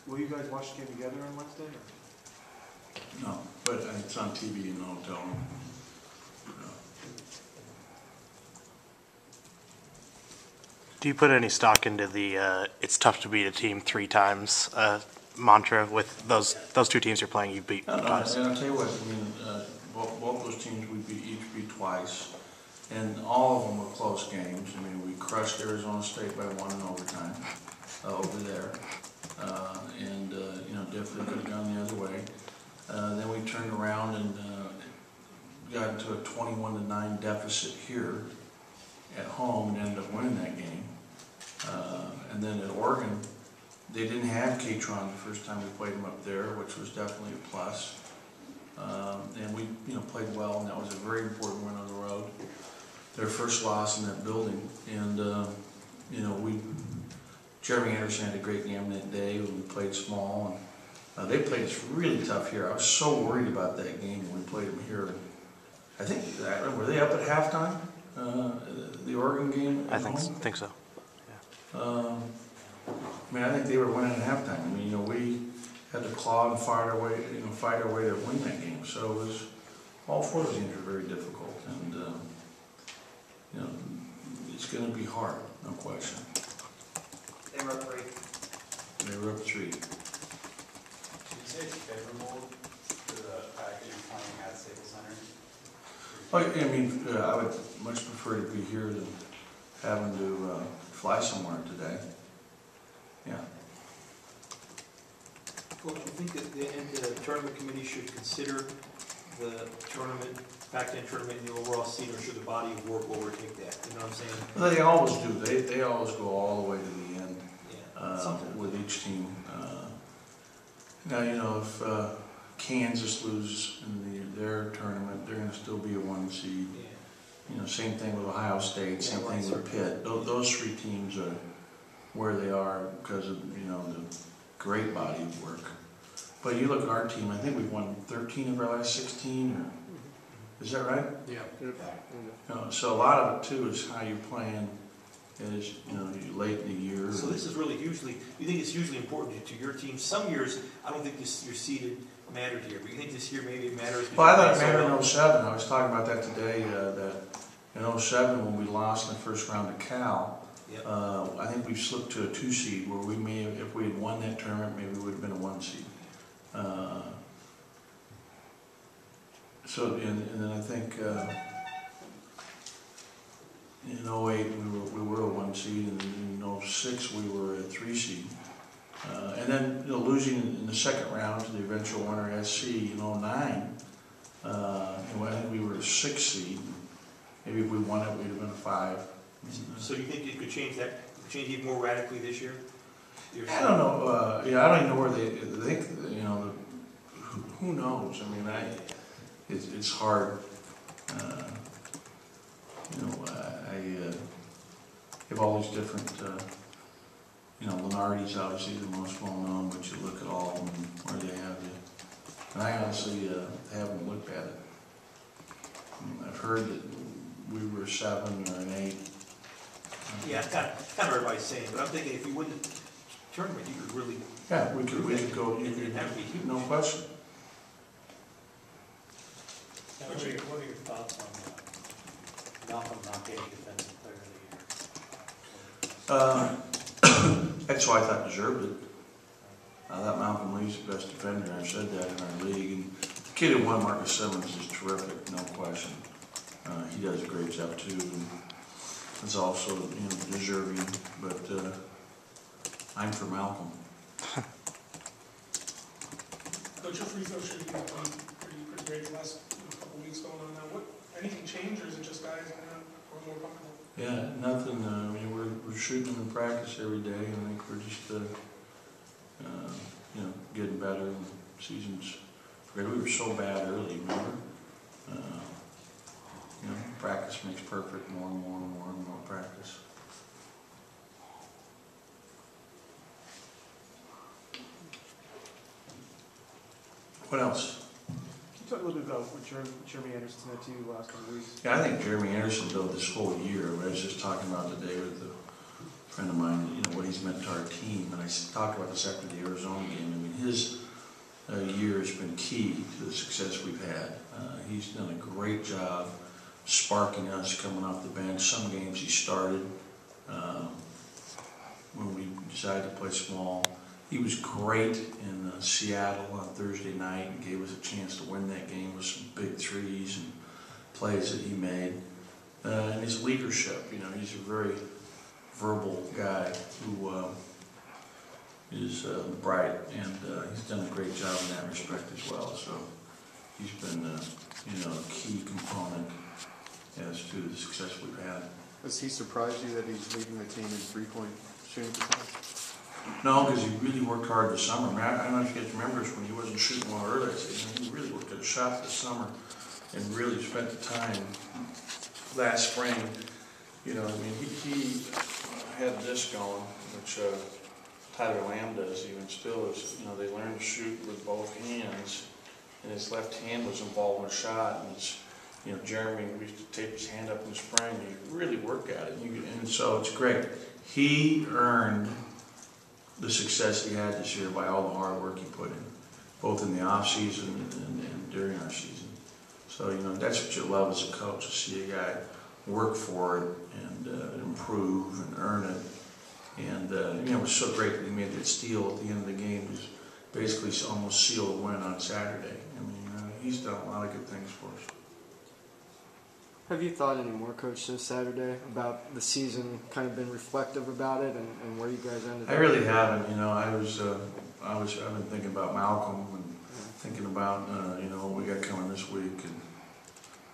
Will you guys watch the game together on Wednesday? Or? No, but it's on TV in the hotel room. Do you put any stock into the it's tough to beat a team 3 times mantra with those two teams you're playing? You beat twice. And I'll tell you what, I mean, both those teams each beat twice, and all of them were close games. I mean, we crushed Arizona State by 1 in overtime over there, and you know, definitely could have gone the other way. Then we turned around and got into a 21-9 deficit here at home and ended up winning that game. And then at Oregon, they didn't have K-Tron the first time we played them up there, which was definitely a plus. And we, you know, played well, and that was a very important win on the road. Their first loss in that building, and you know, Jeremy Anderson had a great game that day when we played small, and they played us really tough here. I was so worried about that game when we played them here. I think were they up at halftime? The Oregon game. I think so. Yeah. I mean, I think they were winning at halftime. I mean, you know, we had to claw and fight our way to win that game. So it was, all 4 of those games were very difficult, and you know, it's going to be hard, no question. They were up 3. They were up 3. Did you say it's favorable to the fact that you're playing at Staples Center? Oh, I mean, I would much prefer to be here than having to fly somewhere today. Yeah. Coach, do you think that the tournament committee should consider the tournament, Pac-10 tournament, in the overall scene, or should the body of work overtake that? You know what I'm saying? Well, they always do. They always go all the way to the end with each team. Now, you know, if Kansas loses in their tournament, they're going to still be a 1 seed. Yeah. You know, same thing with Ohio State, same thing with Pitt. Those 3 teams are where they are because of, you know, the great body of work. But you look at our team, I think we've won 13 of our last 16, or is that right? Yeah. You know, so a lot of it too is how you plan, is, you know, late in the year. So this is really hugely, you think it's hugely important to your team? Some years, I don't think your seeded mattered here, but you think this year maybe it matters? Well, I thought it mattered in 07. I was talking about that today, that in 07 when we lost in the first round to Cal, yep. I think we slipped to a 2 seed where we may have, if we had won that tournament, maybe we would have been a 1 seed. So, and then I think in 08 we were a 1 seed, and in 06 we were a 3 seed. And then, you know, losing in the second round to the eventual winner SC in 09, I think we were a 6 seed. Maybe if we won it, we'd have been a 5. So you think it could change that? It could change even more radically this year? I don't know. You know, I don't even know where they think. You know, who knows? I mean, it's hard. You know, I have all these different. You know, Lenardi's obviously the most well known, but you look at all of them where they have you. And I honestly haven't looked at it. I've heard that we were 7 or an 8. Yeah, kind of everybody's saying, but I'm thinking if you win the tournament, you could really. Yeah, we could go. No question. What are your thoughts on Malcolm not being Defensive Player of the Year? That's why I thought deserved it. I thought Malcolm Lee's the best defender. I've said that in our league. And the kid who won, Marcus Simmons, is terrific, no question. He does a great job too. And is also, you know, deserving. But I'm for Malcolm. Coach, your free throw shooting has been pretty great the last couple weeks going on now. Anything change, or is it just guys are more comfortable? Yeah, nothing. I mean, we're shooting them in practice every day, and I think we're just, you know, getting better. And seasons, we were so bad early, remember? You know, practice makes perfect. More and more and more and more practice. What else? Can you talk a little bit about what Jeremy Anderson said to you the last couple of weeks? Yeah, I think Jeremy Anderson, though, this whole year, I was just talking about today with the friend of mine, you know, what he's meant to our team, and I talked about this after the Arizona game. I mean, his year has been key to the success we've had. He's done a great job sparking us coming off the bench. Some games he started when we decided to play small. He was great in Seattle on Thursday night and gave us a chance to win that game with some big threes and plays that he made. And his leadership, you know, he's a very verbal guy who is bright, and he's done a great job in that respect as well. So he's been, you know, a key component as to the success we've had. Has he surprised you that he's leading the team in three-point shooting percentage? No, because he really worked hard this summer. I mean, I don't know if you guys remember when he wasn't shooting well earlier. He really worked at a shot this summer and really spent the time last spring. You know, I mean, he had this going, which Tyler Lamb does even still. Is, you know, they learned to shoot with both hands, and his left hand was involved in a shot. And it's, you know, Jeremy, we used to tape his hand up in the spring. He really worked at it, and so it's great. He earned the success he had this year by all the hard work he put in, both in the off season and during our season. So, you know, that's what you love as a coach, to see a guy work for it and improve and earn it. And, you know, it was so great that he made that steal at the end of the game. It was basically almost sealed a win on Saturday. I mean, he's done a lot of good things for us. Have you thought any more, Coach, this Saturday about the season, kind of been reflective about it and where you guys ended up? I really haven't. You know, I've been thinking about Malcolm and thinking about, you know, what we got coming this week, and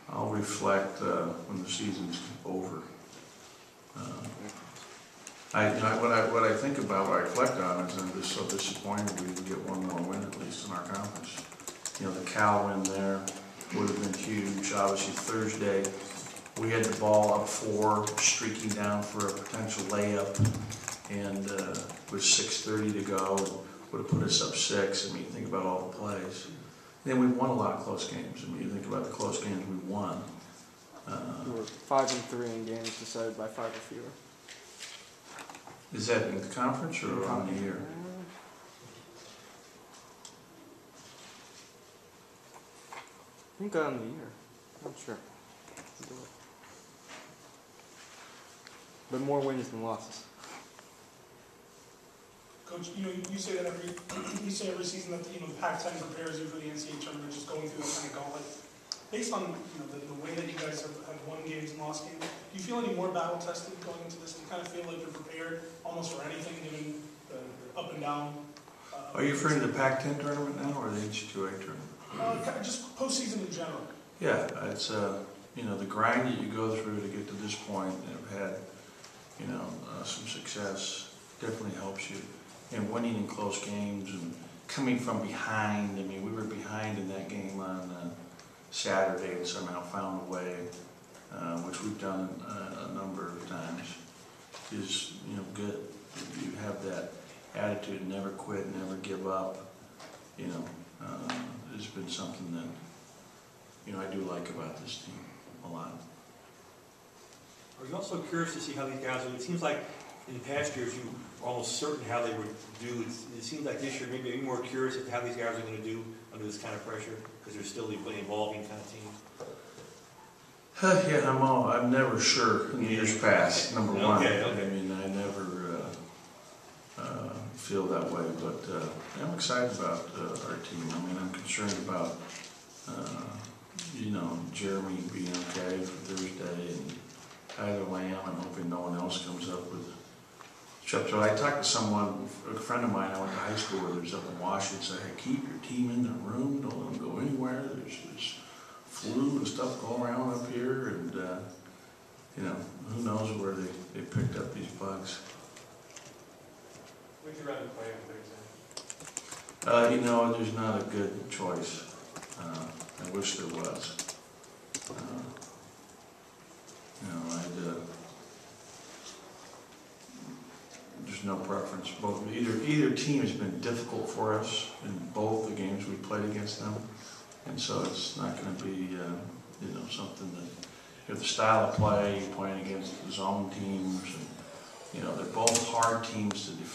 I'll reflect when the season's over. What I think about, what I reflect on is I'm just so disappointed we didn't get one more win at least in our conference. You know, the Cal win there would have been huge. Obviously Thursday, we had the ball up 4, streaking down for a potential layup, and with 6:30 to go, would have put us up 6. I mean, think about all the plays. Then we won a lot of close games. I mean, you think about the close games we won. We were 5-3 in games decided by 5 or fewer. Is that in the conference or on the year? I think on the year. I'm not sure. But more wins than losses. Coach, you know, you say that every season that, you know, the Pac-10 prepares you for the NCAA tournament, just going through that kind of gauntlet. Based on, you know, the way that you guys have won games and lost games, do you feel any more battle tested going into this? Do you kind of feel like you're prepared almost for anything, given the up and down? Are you referring to the Pac-10 tournament now, or the NCAA tournament? Kind of just postseason in general. Yeah, it's you know, the grind that you go through to get to this point and have had, you know, some success definitely helps you. And winning in close games and coming from behind. I mean, we were behind in that game on Saturday and somehow found a way, which we've done a number of times, is, you know, good. You have that attitude, never quit, never give up, you know. Has been something that, you know, I do like about this team a lot. Are you also curious to see how these guys are? It seems like in past years you were almost certain how they would do. It seems like this year maybe you're more curious as to how these guys are going to do under this kind of pressure, because they're still an evolving kind of team. Yeah, I'm never sure in years past, number one. Okay. I mean, I never feel that way, but I'm excited about our team. I mean, I'm concerned about, you know, Jeremy being okay for Thursday, and Tyler Lamb. I'm hoping no one else comes up with strep throat. I talked to someone, a friend of mine I went to high school with, who's up in Washington, said, hey, keep your team in their room, don't let them go anywhere. There's flu and stuff going around up here, and, you know, who knows where they picked up these bugs. Would you rather play on Thursday? You know, there's not a good choice. I wish there was. You know, there's no preference. Both either team has been difficult for us in both the games we played against them, and so it's not going to be, you know, something that, if the style of play, you're playing against the zone teams, and You know, they're both hard teams to defend.